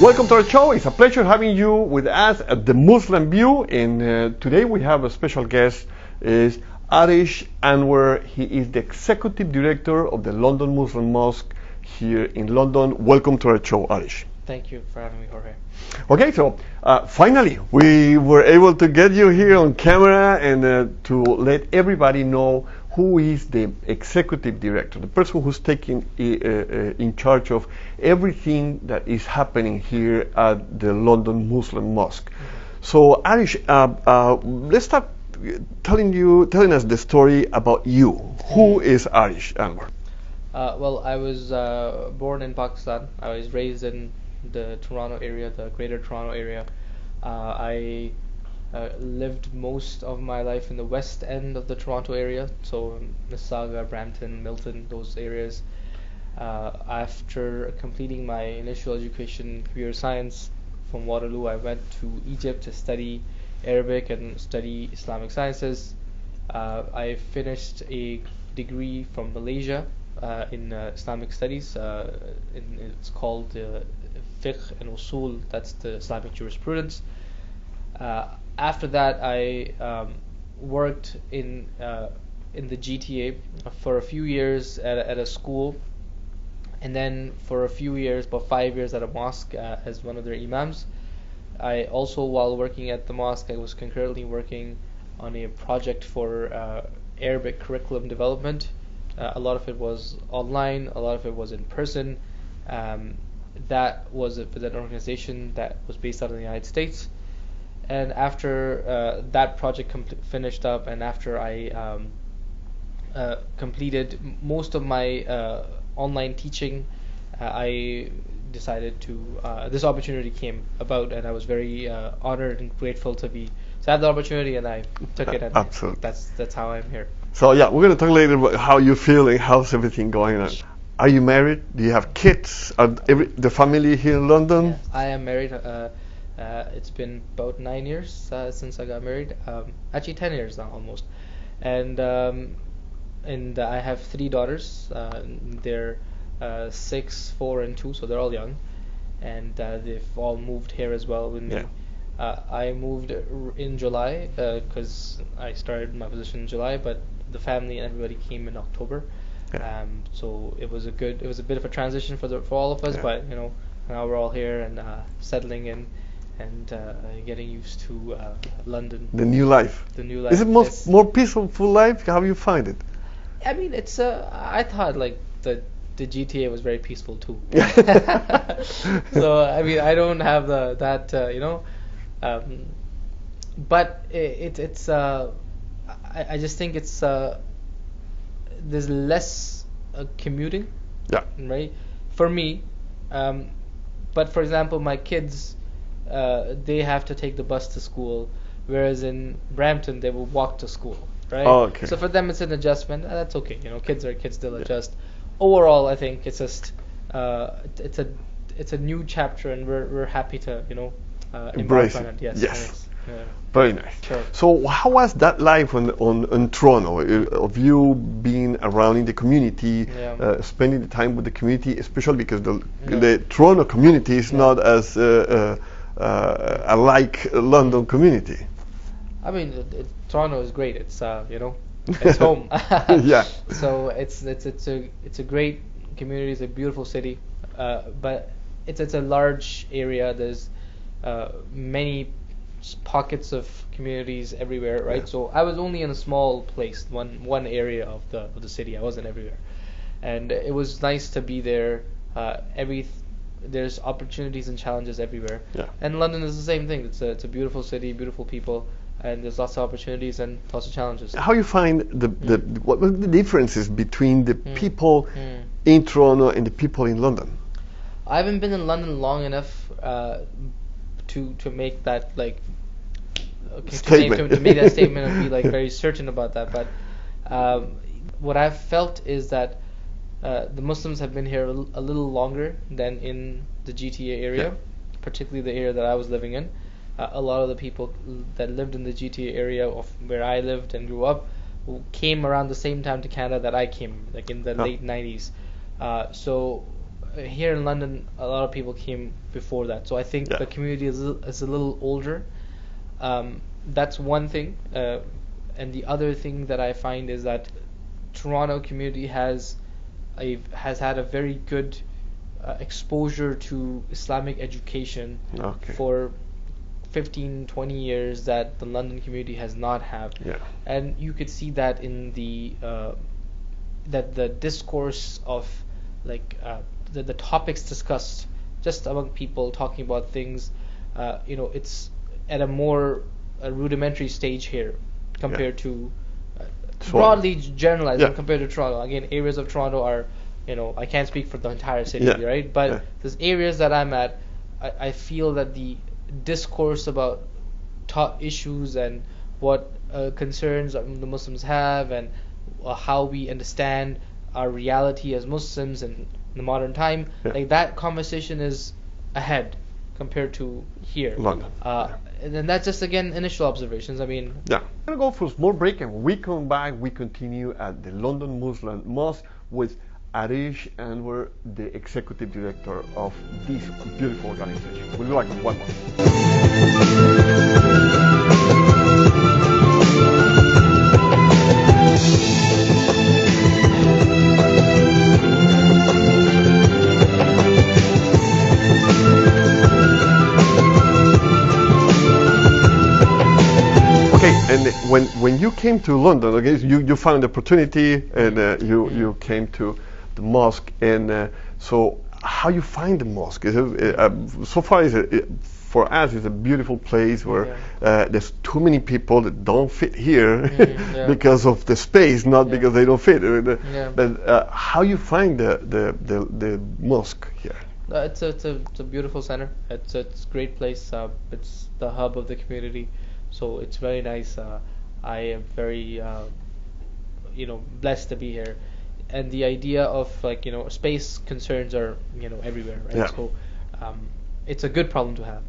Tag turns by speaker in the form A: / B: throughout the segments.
A: Welcome to our show. It's a pleasure having you with us at the Muslim View. And today we have a special guest, is Aarij Anwer. He is the executive director of the London Muslim Mosque here in London. Welcome to our show, Aarij.
B: Thank you for having me, Jorge.
A: Okay, so finally we were able to get you here on camera and to let everybody know who is the executive director, the person who's taking in charge of everything that is happening here at the London Muslim Mosque.
B: Mm-hmm.
A: So, Aarij, let's start telling us the story about you. Who is Aarij Anwer?
B: Well, I was born in Pakistan. I was raised in the Toronto area, the Greater Toronto area. I lived most of my life in the west end of the Toronto area, so Mississauga, Brampton, Milton, those areas. After completing my initial education in computer science from Waterloo, I went to Egypt to study Arabic and study Islamic sciences. I finished a degree from Malaysia in Islamic studies. It's called Fiqh and Usul, that's the Islamic jurisprudence. After that, I worked in the GTA for a few years at a school, and then for a few years, about 5 years, at a mosque as one of their imams. I also, while working at the mosque, I was concurrently working on a project for Arabic curriculum development. A lot of it was online, a lot of it was in person. That was with an organization that was based out of the United States. And after that project finished up, and after I completed most of my online teaching, I decided to this opportunity came about, and I was very honored and grateful to have the opportunity, and I took it. And
A: absolutely,
B: that's how I'm here.
A: So yeah, we're going to talk later about how you feel and how's everything going on. Are you married? Do you have kids? Are the family here in London?
B: Yeah, I am married. It's been about 9 years since I got married. Actually, 10 years now almost. And I have 3 daughters. They're 6, 4, and 2, so they're all young. And they've all moved here as well with me. Yeah. I moved in July because I started my position in July, but the family and everybody came in October. Yeah. So it was a bit of a transition for all of us, yeah. But now we're all here and settling in and getting used to London.
A: The new life. Is it more peaceful life? How you find it?
B: I mean, it's I thought like the GTA was very peaceful too. So I mean, I don't have that but it's I just think it's there's less commuting.
A: Yeah.
B: Right. For me, but for example, my kids, they have to take the bus to school, whereas in Brampton they will walk to school. Right.
A: Oh, okay.
B: So for them it's an adjustment. That's okay. Kids are kids. They'll adjust. Overall, I think it's just it's a new chapter, and we're happy to
A: embrace
B: it. Yes.
A: Yes. Very nice.
B: Sure.
A: So how was that life on Toronto, of you being around in the community,
B: yeah.
A: Spending the time with the community, especially because the Toronto community is not as like London community?
B: I mean, Toronto is great. It's it's home.
A: Yeah.
B: So it's a great community. It's a beautiful city, but it's a large area. There's many pockets of communities everywhere, right? Yeah. So I was only in a small place, one area of the city. I wasn't everywhere, and it was nice to be there. There's opportunities and challenges everywhere.
A: Yeah.
B: And London is the same thing. It's a beautiful city, beautiful people, and there's lots of opportunities and lots of challenges.
A: How you find what were the differences between the people in Toronto and the people in London?
B: I haven't been in London long enough to make that like
A: statement.
B: To make that statement and be like very certain about that. But what I've felt is that the Muslims have been here a little longer than in the GTA area, yeah. Particularly the area that I was living in. A lot of the people that lived in the GTA area of where I lived and grew up came around the same time to Canada that I came, like in the late 90s. So here in London, a lot of people came before that, so I think
A: Yeah.
B: the community is a little older. That's one thing, and the other thing that I find is that Toronto community has had a very good exposure to Islamic education
A: Okay.
B: for 15, 20 years that the London community has not had.
A: Yeah.
B: And you could see that in that the discourse of like the topics discussed just among people talking about things, it's at a more rudimentary stage here compared to broadly generalized
A: Yeah.
B: compared to Toronto. Again, areas of Toronto are, I can't speak for the entire city,
A: Yeah.
B: right? But
A: Yeah.
B: there's areas that I'm at, I feel that the discourse about top issues and what concerns the Muslims have, and how we understand our reality as Muslims in the modern time,
A: Yeah.
B: like that conversation is ahead compared to here.
A: London.
B: And then that's just, again, initial observations. I mean,
A: Yeah. We're going to go for a small break, and when we come back, we continue at the London Muslim Mosque with Aarij Anwer, the executive director of this beautiful organization. We'll be back in 1 month. Okay, and when you came to London, okay, you found opportunity, and you came to the mosque, and so how you find the mosque? Is it, so far, for us, it's a beautiful place where there's too many people that don't fit here
B: yeah.
A: because of the space, not because they don't fit.
B: Yeah.
A: But how you find the mosque here?
B: It's a beautiful center. It's a great place. It's the hub of the community, so it's very nice. I am very blessed to be here, and the idea of space concerns are everywhere, right?
A: Yeah.
B: So it's a good problem to have,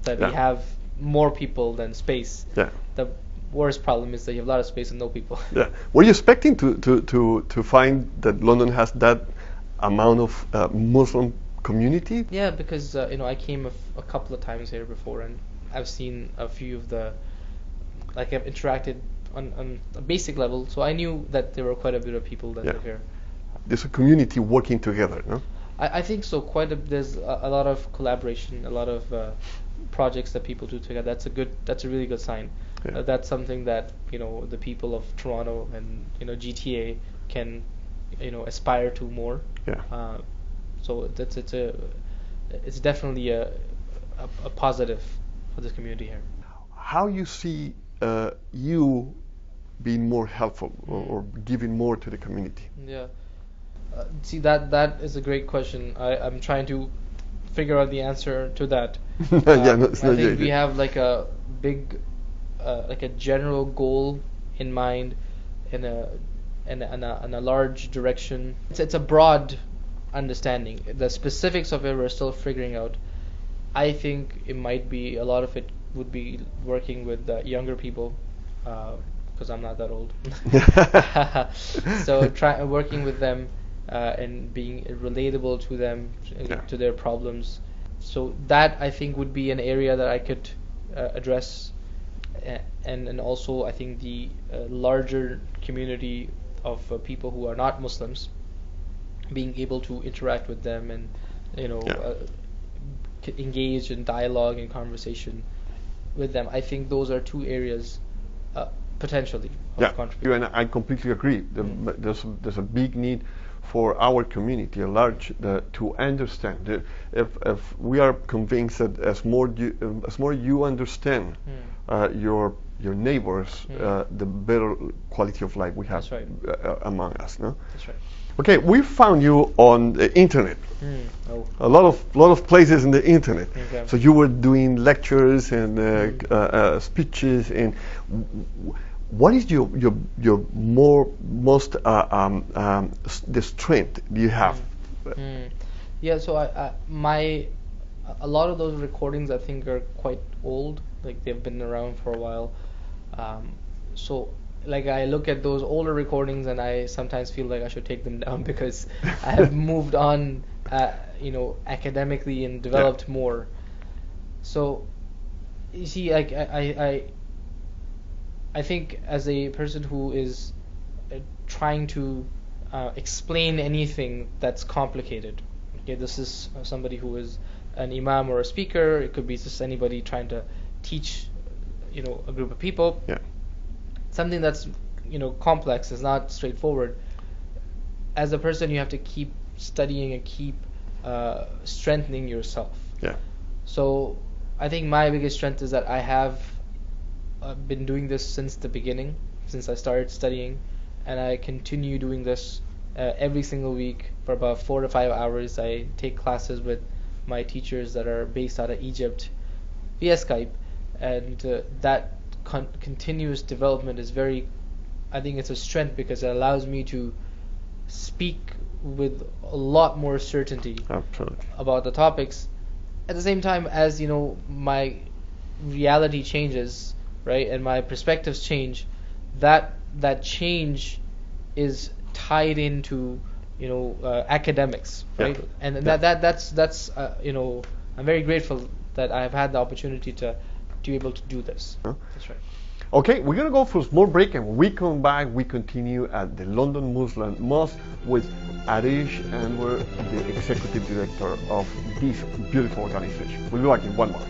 B: that
A: Yeah.
B: we have more people than space.
A: Yeah.
B: The worst problem is that you have a lot of space and no people.
A: Yeah. Were you expecting to find that London has that amount of Muslim community?
B: Yeah, because I came a couple of times here before, and I've seen a few of I've interacted on a basic level, so I knew that there were quite a bit of people that
A: Yeah.
B: live here.
A: There's a community working together, no?
B: I think so. There's a lot of collaboration, a lot of projects that people do together. That's a really good sign.
A: Yeah.
B: That's something that the people of Toronto and GTA can aspire to more.
A: Yeah.
B: So it's definitely a positive for this community here.
A: How you see you being more helpful or giving more to the community?
B: Yeah. See, that is a great question. I'm trying to figure out the answer to that.
A: Yeah, no, it's
B: I
A: not
B: think
A: yet.
B: we have like a big, like a general goal in mind, in a large direction. It's a broad understanding. The specifics of it we're still figuring out. I think it might be a lot of it would be working with younger people, because I'm not that old. So working with them and being relatable to them, to their problems. So that, I think, would be an area that I could address, and also I think the larger community of people who are not Muslims, being able to interact with them and engage in dialogue and conversation with them. I think those are two areas potentially of contribution.
A: And I completely agree. There's a big need for our community at large to understand. If we are convinced that as more you understand your neighbors, the better quality of life we have.
B: That's right.
A: Among us. No.
B: That's right.
A: Okay, we found you on the internet.
B: Oh.
A: A lot of places in the internet.
B: Okay.
A: So you were doing lectures and speeches. And what is your most the strength you have?
B: Yeah. So a lot of those recordings I think are quite old. Like they've been around for a while. So like I look at those older recordings and I sometimes feel like I should take them down because I have moved on academically and developed more. So, you see, like I think as a person who is trying to explain anything that's complicated. Okay, this is somebody who is an imam or a speaker. It could be just anybody trying to teach, a group of people.
A: Yeah.
B: Something that's, complex is not straightforward. As a person, you have to keep studying and keep strengthening yourself.
A: Yeah.
B: So I think my biggest strength is that I have been doing this since the beginning, since I started studying, and I continue doing this every single week for about 4 to 5 hours. I take classes with my teachers that are based out of Egypt via Skype, and that continuous development is I think it's a strength because it allows me to speak with a lot more certainty
A: Absolutely.
B: about the topics. At the same time as my reality changes, right, and my perspectives change, that change is tied into academics, right?
A: Yeah.
B: And
A: Yeah.
B: that's I'm very grateful that I've had the opportunity to be able to do this.
A: Huh?
B: That's right.
A: Okay, we're going to go for a small break, and when we come back, we continue at the London Muslim Mosque with Aarij Anwer, the Executive Director of this beautiful organization. We'll be back in one more.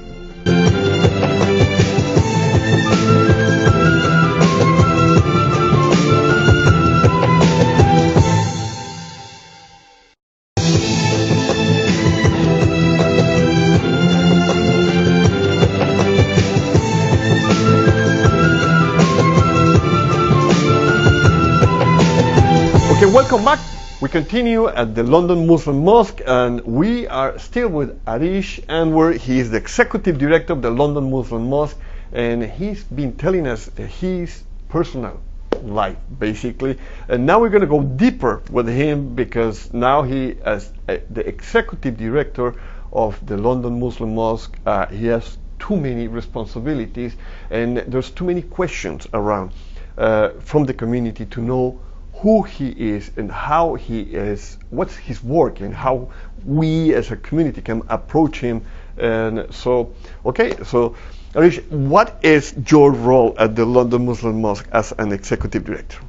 A: Okay, welcome back. We continue at the London Muslim Mosque, and we are still with Aarij Anwer. He is the Executive Director of the London Muslim Mosque, and he's been telling us his personal life, basically. And now we're going to go deeper with him because now he, as the Executive Director of the London Muslim Mosque, he has too many responsibilities, and there's too many questions around from the community to know who he is and how he is, what's his work, and how we as a community can approach him. And so, okay, so Aarij, what is your role at the London Muslim Mosque as an executive director?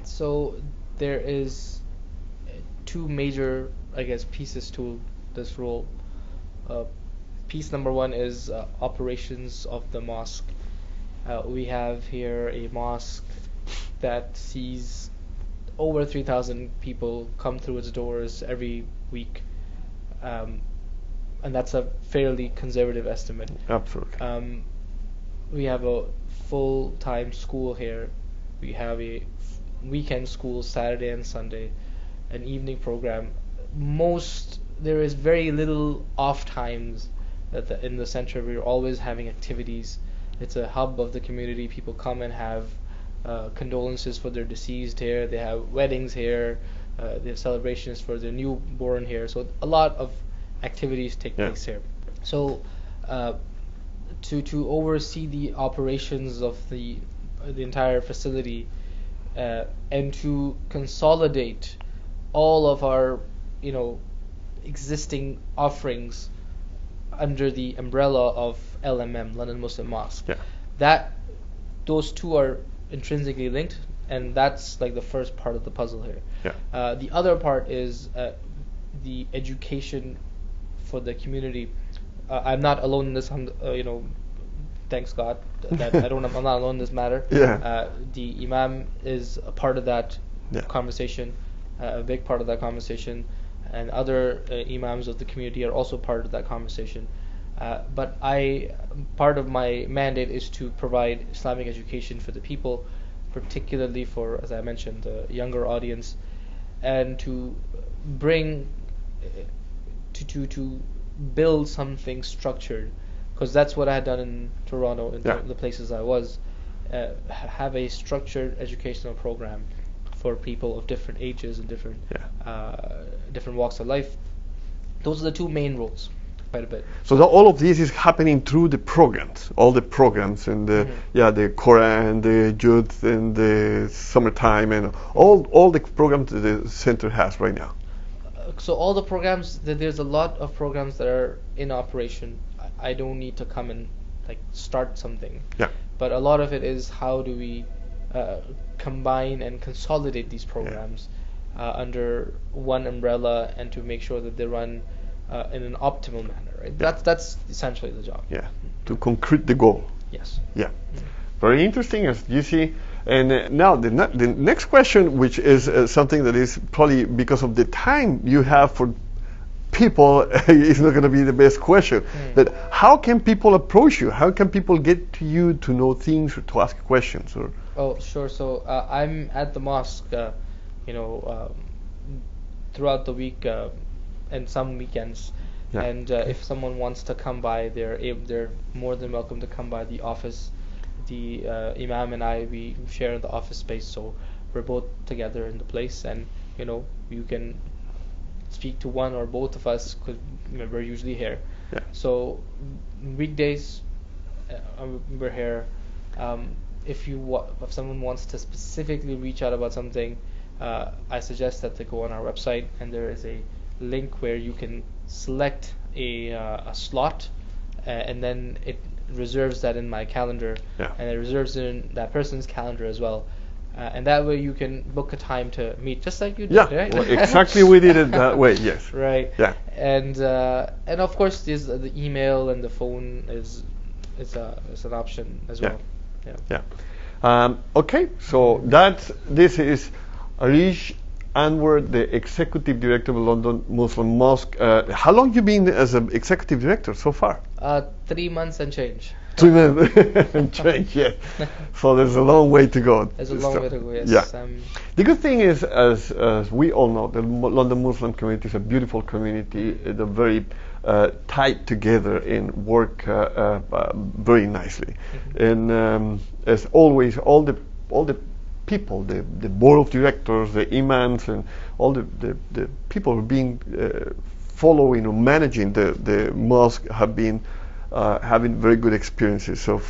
B: So there is two major, I guess, pieces to this role. Piece number one is operations of the mosque. We have here a mosque that sees over 3,000 people come through its doors every week, and that's a fairly conservative estimate.
A: Absolutely.
B: We have a full-time school here. We have a weekend school Saturday and Sunday, an evening program. There is very little off times in the center. We're always having activities. It's a hub of the community. People come and have condolences for their deceased here. They have weddings here. They have celebrations for their newborn here. So a lot of activities take place here. So to oversee the operations of the entire facility and to consolidate all of our existing offerings under the umbrella of LMM, London Muslim Mosque. Those two are intrinsically linked, and that's like the first part of the puzzle here. The other part is the education for the community. I'm not alone in this. Thanks God that I'm not alone in this matter. The Imam is a part of that conversation, a big part of that conversation, and other Imams of the community are also part of that conversation. But part of my mandate is to provide Islamic education for the people, particularly for, as I mentioned, the younger audience, and to build something structured, because that's what I had done in Toronto, in the places I was, have a structured educational program for people of different ages and different walks of life. Those are the two main roles. Quite a bit.
A: So all of this is happening through the programs, all the programs, and the Quran, the youth, and the summertime, and all the programs that the center has right now.
B: So all the programs, there's a lot of programs that are in operation. I don't need to come and like start something.
A: Yeah.
B: But a lot of it is how do we combine and consolidate these programs under one umbrella and to make sure that they run in an optimal manner, right?
A: Yeah.
B: That's essentially the job.
A: Yeah. To concrete the goal.
B: Yes.
A: Yeah. Very interesting, as you see. And now the next question, which is something that is probably because of the time you have for people, is not going to be the best question. But how can people approach you? How can people get to you to know things or to ask questions? Or
B: Oh, sure. So I'm at the mosque, throughout the week and some weekends.
A: Yeah.
B: And if someone wants to come by, they're more than welcome to come by the office. The Imam and I, we share the office space, so we're both together in the place, and you can speak to one or both of us because we're usually here.
A: Yeah.
B: So weekdays, we're here. If someone wants to specifically reach out about something, I suggest that they go on our website, and there is a link where you can select a slot, and then it reserves that in my calendar, and it reserves it in that person's calendar as well. And that way you can book a time to meet, just like you did, right?
A: Well, exactly, we did it that way. Yes.
B: Right.
A: Yeah.
B: And of course, there's the email and the phone is an option as well.
A: Yeah. Okay, so this is Aarij Anwer, the Executive Director of London Muslim Mosque. How long you been as an Executive Director so far?
B: 3 months and change.
A: 3 months and change, yes. So there's a long way to go.
B: There's a long way to go, yes.
A: Yeah. The good thing is, as we all know, the London Muslim community is a beautiful community. They're very tied together and work very nicely. And as always, all the people, the board of directors, the imams, and all the people who are being following or managing the mosque have been having very good experiences. So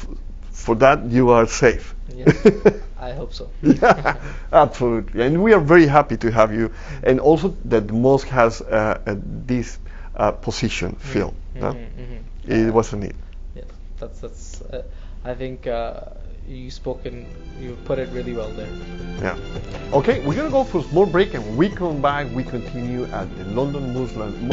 A: for that, you are safe.
B: Yes, I hope so.
A: Yeah, absolutely. And we are very happy to have you. And also that the mosque has this position filled. It was a need.
B: Yes, that's. I think you put it really well there.
A: Yeah. Okay, we're gonna go for a small break, and when we come back, we continue at the London Muslim.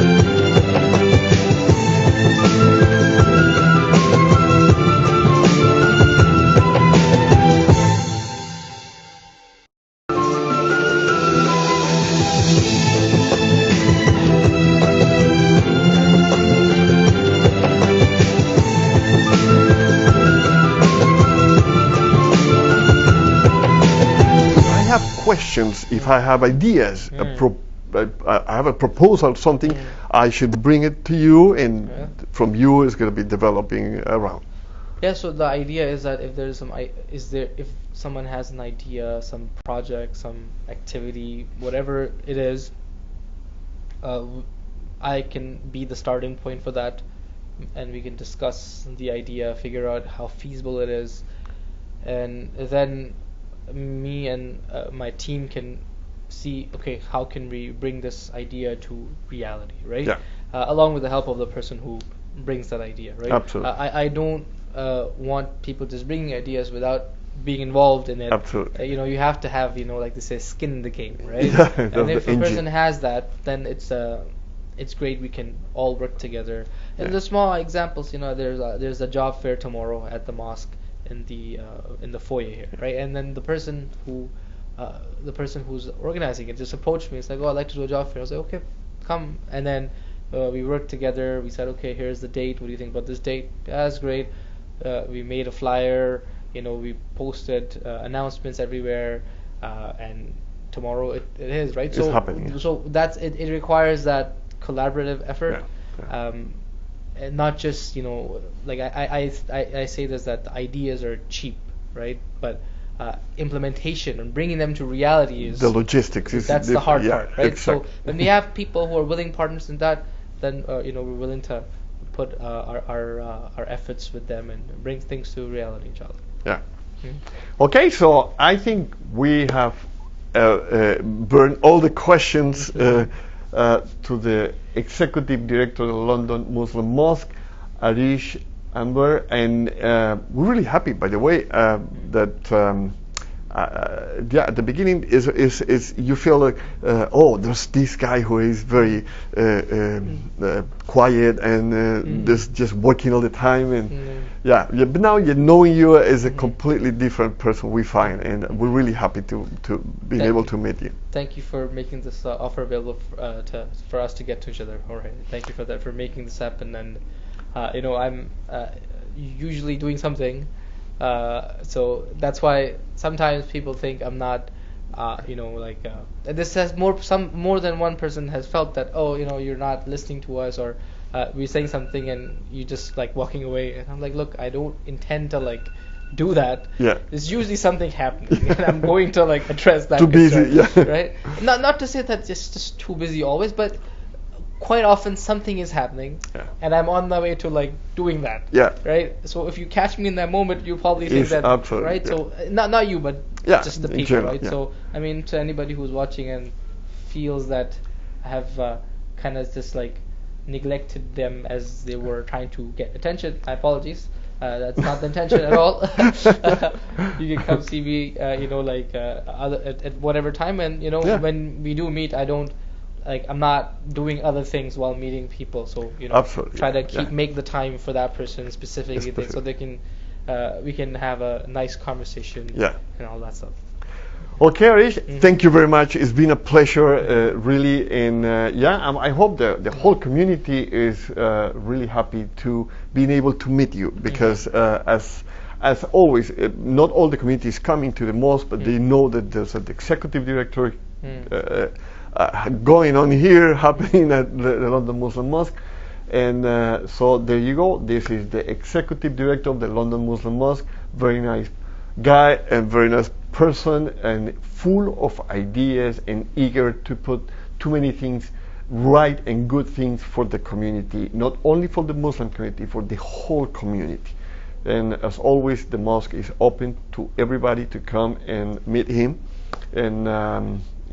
A: Questions, if I have ideas, I have a proposal, something, I should bring it to you, and from you it's going to be developing around.
B: Yeah. So the idea is that if someone has an idea, some project, some activity, whatever it is, I can be the starting point for that, and we can discuss the idea, figure out how feasible it is, and then me and my team can see, okay, how can we bring this idea to reality, right?
A: Yeah.
B: Along with the help of the person who brings that idea, right?
A: Absolutely.
B: I don't want people just bringing ideas without being involved in it.
A: Absolutely.
B: You have to have, like they say, skin in the game, right?
A: Yeah,
B: and if a person has that, then it's great. We can all work together. And the small examples, there's a job fair tomorrow at the mosque in the foyer here, right? And then the person who's organizing it just approached me. It's like, oh, I'd like to do a job fair. I was like, okay, come. And then we worked together. We said, okay, here's the date. What do you think about this date? Yeah, that's great. We made a flyer. We posted announcements everywhere. And tomorrow it is, right?
A: It's happening.
B: So that's it. It requires that collaborative effort.
A: Yeah.
B: And not just like I say this, that the ideas are cheap, right? But implementation and bringing them to reality is
A: the logistics.
B: That's the hard part, right?
A: Exactly.
B: So when we have people who are willing partners in that, then we're willing to put our efforts with them and bring things to reality, inshallah.
A: Yeah. Okay, so I think we have burned all the questions to the executive director of the London Muslim Mosque, Aarij Anwer, and we're really happy, by the way, that at the beginning is you feel like oh, there's this guy who is very quiet and just working all the time, and but now knowing you as a completely different person, we find, and we're really happy to be able to meet you.
B: Thank you for making this offer available for us to get to each other. Jorge, thank you for that, for making this happen. And I'm usually doing something. So that's why sometimes people think I'm not, this has more than one person has felt that, you're not listening to us, or we're saying something and you just like walking away. And I'm like, look, I don't intend to like do that.
A: Yeah.
B: There's usually something happening, and I'm going to like address that.
A: Too busy, yeah.
B: Right? Not to say that just too busy always, but quite often something is happening, and I'm on my way to like doing that.
A: Yeah.
B: Right. So if you catch me in that moment, you probably think that.
A: Absolutely,
B: right.
A: Yeah.
B: So not you, but just the people.
A: General,
B: right.
A: Yeah.
B: So I mean, to anybody who's watching and feels that I have kind of just like neglected them as they were trying to get attention, my apologies. That's not the intention at all. You can come see me, at whatever time, and when we do meet, I'm not doing other things while meeting people. So
A: Absolutely,
B: try to make the time for that person specifically, so they can we can have a nice conversation. And all that stuff.
A: Okay, Aarij, thank you very much. It's been a pleasure, really, and I hope the whole community is really happy to being able to meet you, because as always, not all the community is coming to the mosque, but they know that there's an executive director going on here, happening at the London Muslim Mosque. And so there you go. This is the executive director of the London Muslim Mosque. Very nice guy and very nice person, and full of ideas and eager to put too many things right and good things for the community, not only for the Muslim community, for the whole community. And as always, the mosque is open to everybody to come and meet him. And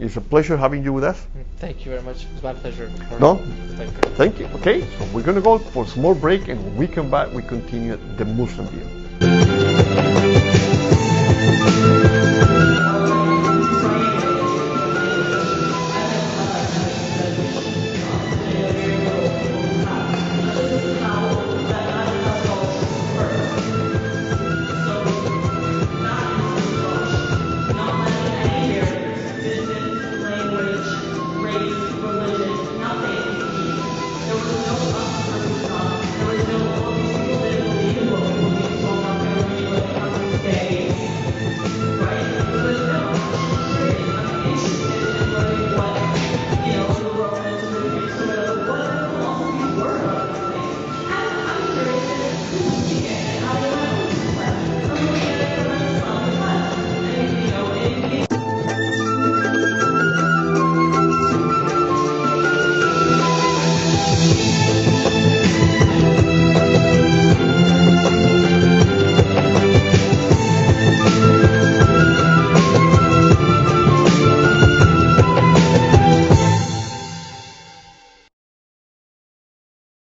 A: it's a pleasure having you with us.
B: Thank you very much. It's my pleasure.
A: No? Thank you. Okay, so we're going to go for some more break, and when we come back, we continue the Muslim view.